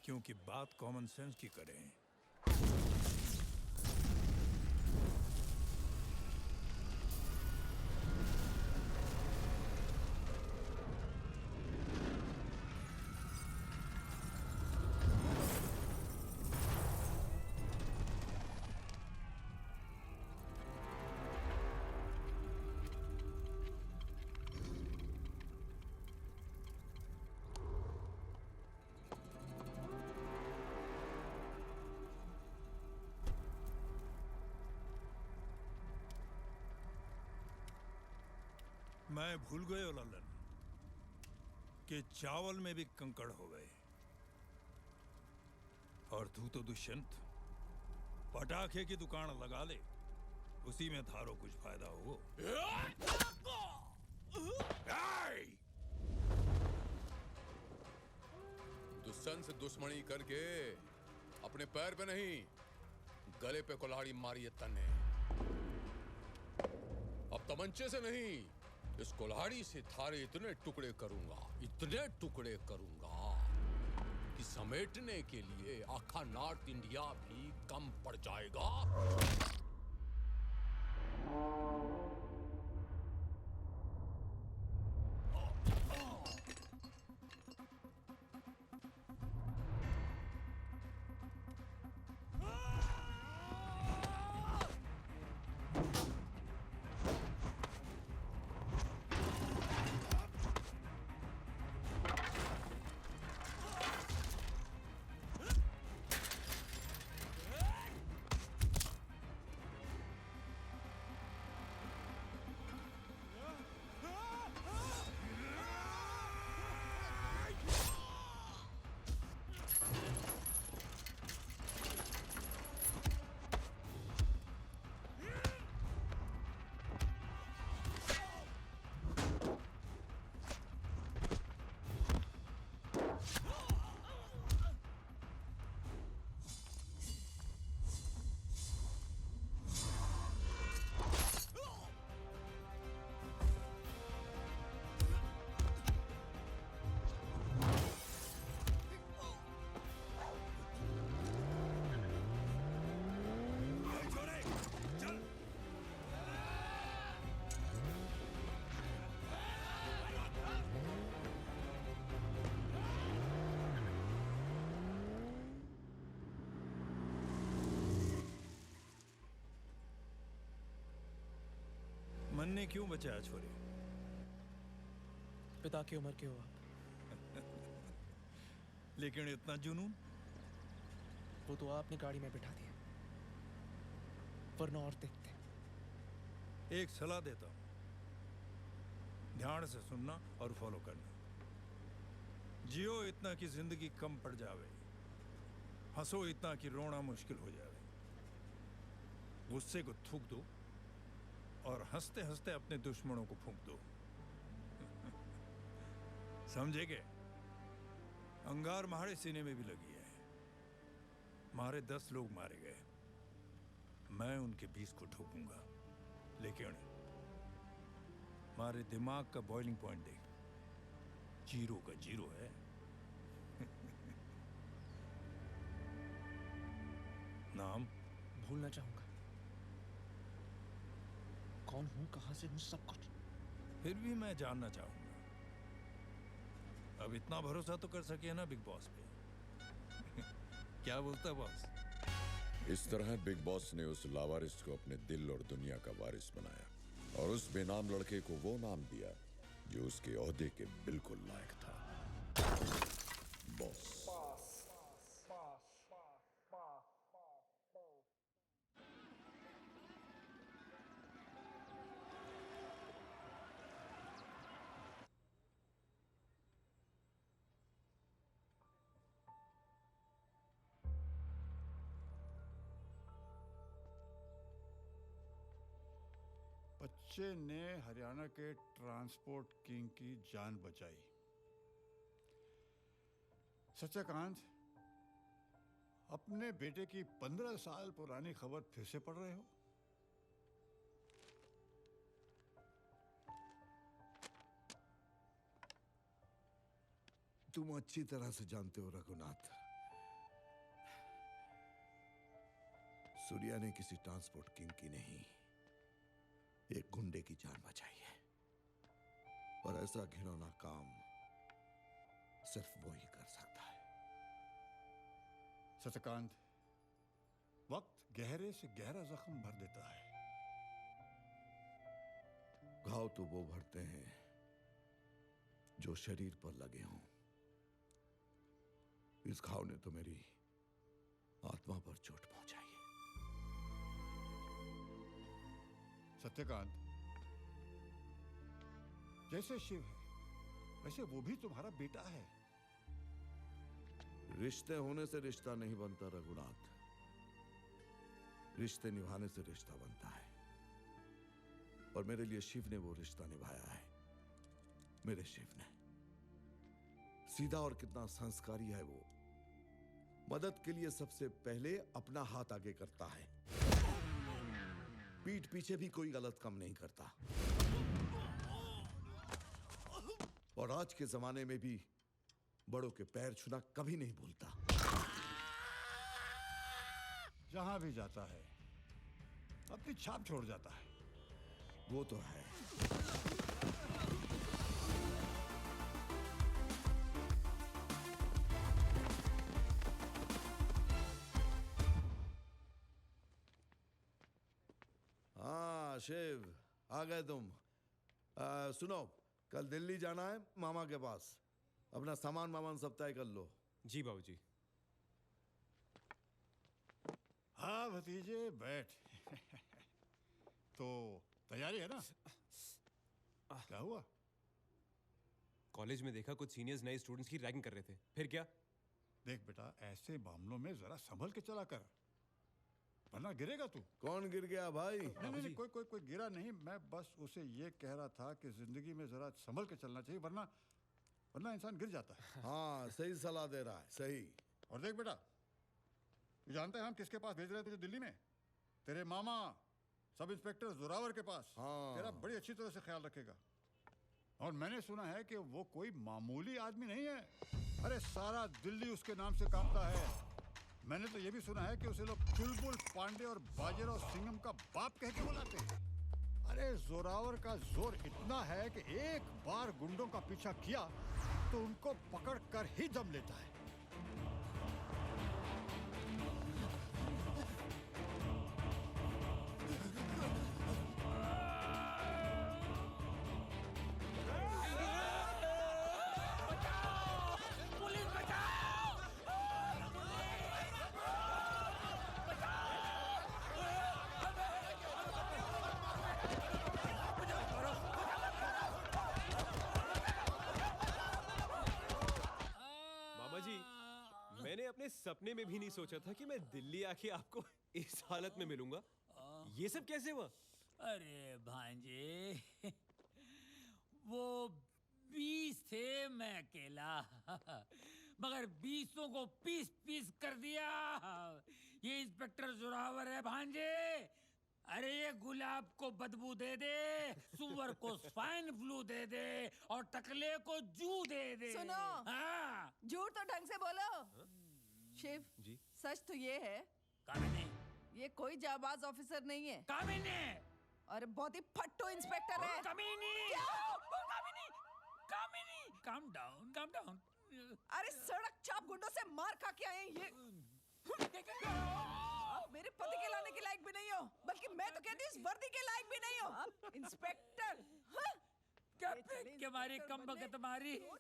क्योंकि बात common sense की करें। मैं भूल गए हो ललन कि चावल में भी कंकड़ हो गए। और तू तो दुष्यंत पटाखे की दुकान लगा ले, उसी में थारो कुछ फायदा हो। दुष्यंत से दुश्मनी करके अपने पैर पे नहीं गले पे कुल्हाड़ी मारी है तन्ने। अब तमंचे से नहीं, इस कुल्हाड़ी से थारे इतने टुकड़े करूंगा कि समेटने के लिए आखा नॉर्थ इंडिया भी कम पड़ जाएगा। मन ने क्यों बचाया छोरे? पिता की उम्र के हो आप। लेकिन इतना जुनून? वो तो आपने गाड़ी में बिठा दिया, वरना और देखते। एक सलाह देता हूं, ध्यान से सुनना और फॉलो करना। जियो इतना कि जिंदगी कम पड़ जावे, हंसो इतना कि रोना मुश्किल हो जावे। गुस्से को थूक दो और हंसते हंसते अपने दुश्मनों को फूंक दो। समझे क्या? अंगार मारे सीने में भी लगी है। मारे 10 लोग मारे गए, मैं उनके 20 को ठोकूंगा। लेकिन मारे दिमाग का बॉइलिंग पॉइंट देख, 0 का 0 है। नाम भूलना चाहूंगा, कौन हूं, कहां से हूं, सब कुछ। फिर भी मैं जानना चाहूंगा। अब इतना भरोसा तो कर सके ना बिग बॉस पे? क्या बोलता बॉस? इस तरह बिग बॉस ने उस लावारिस को अपने दिल और दुनिया का वारिस बनाया और उस बेनाम लड़के को वो नाम दिया जो उसके ओहदे के बिल्कुल लायक था, बॉस। बच्चे ने हरियाणा के ट्रांसपोर्ट किंग की जान बचाई। सच्चाकांत, अपने बेटे की 15 साल पुरानी खबर फिर से पढ़ रहे हो? तुम अच्छी तरह से जानते हो रघुनाथ, सूर्या ने किसी ट्रांसपोर्ट किंग की नहीं, एक गुंडे की जान बचाई है। और ऐसा घिनौना काम सिर्फ वो ही कर सकता है। सत्यकांत, वक्त गहरे से गहरा जख्म भर देता है। घाव तो वो भरते हैं जो शरीर पर लगे हों। इस घाव ने तो मेरी आत्मा पर चोट पहुंचाई है। सत्यकांत, जैसे शिव है वैसे वो भी तुम्हारा बेटा है। रिश्ते होने से रिश्ता नहीं बनता रघुनाथ, रिश्ते निभाने से रिश्ता बनता है। और मेरे लिए शिव ने वो रिश्ता निभाया है। मेरे शिव ने। सीधा और कितना संस्कारी है वो। मदद के लिए सबसे पहले अपना हाथ आगे करता है, पीठ पीछे भी कोई गलत काम नहीं करता। और आज के जमाने में भी बड़ों के पैर छूना कभी नहीं भूलता। जहां भी जाता है अपनी छाप छोड़ जाता है। वो तो है। हाँ शिव, आ गए तुम। सुनो, कल दिल्ली जाना है मामा के पास। अपना सामान वामान सब तय कर लो। जी बाबूजी। हाँ भतीजे, बैठ। तो तैयारी है ना? क्या हुआ? कॉलेज में देखा कुछ सीनियर्स नए स्टूडेंट्स की रैगिंग कर रहे थे, फिर क्या? देख बेटा, ऐसे मामलों में जरा संभल के चला कर, वरना गिरेगा तू। कौन गिर गया भाई? नहीं, कोई गिरा नहीं। मैं बस उसे ये कह रहा था कि जिंदगी में जरा संभल के चलना चाहिए, वरना इंसान गिर जाता है। हाँ, सही सलाह दे रहा है, सही। और देख बेटा, तू जानता है हम किसके पास भेज रहे हैं तुझे दिल्ली में? तेरे मामा सब इंस्पेक्टर जोरावर के पास। हाँ। तेरा बड़ी अच्छी तरह से ख्याल रखेगा। और मैंने सुना है कि वो कोई मामूली आदमी नहीं है। अरे सारा दिल्ली उसके नाम से कांपता है। मैंने तो ये भी सुना है कि उसे लोग चुलबुल पांडे और बाजीराव सिंघम का बाप कह के बुलाते हैं। अरे जोरावर का जोर इतना है कि एक बार गुंडों का पीछा किया तो उनको पकड़ कर ही दम लेता है। मैंने अपने सपने में भी नहीं सोचा था कि मैं दिल्ली आके आपको इस हालत में मिलूंगा। ये सब कैसे हुआ? अरे भांजे, वो 20 थे, मैं अकेला। मगर 20 को पीस पीस कर दिया। ये इंस्पेक्टर जोरावर है भांजे। अरे ये गुलाब को बदबू दे दे, सुअर को स्वाइन फ्लू दे दे और टकले को जू दे दे। सुनो, हाँ। झूठ तो ढंग से बोलो। शिव जी? सच तो ये है, कामिनी, ये कोई जाबाज ऑफिसर नहीं है कामिनी, और बहुत ही फट्टू इंस्पेक्टर है। कामिनी, क्या? कामिनी, कामिनी, calm down, calm down। अरे सड़क छाप गुंडों से मार खा के आए ये। आप मेरे पति के लाने के लायक भी नहीं हो, बल्कि मैं तो कहती हूँ इस वर्दी के लायक भी नहीं हो। आप इंस्पेक्टर। हाँ? क्या फेंक के मारी कम बकत मारी।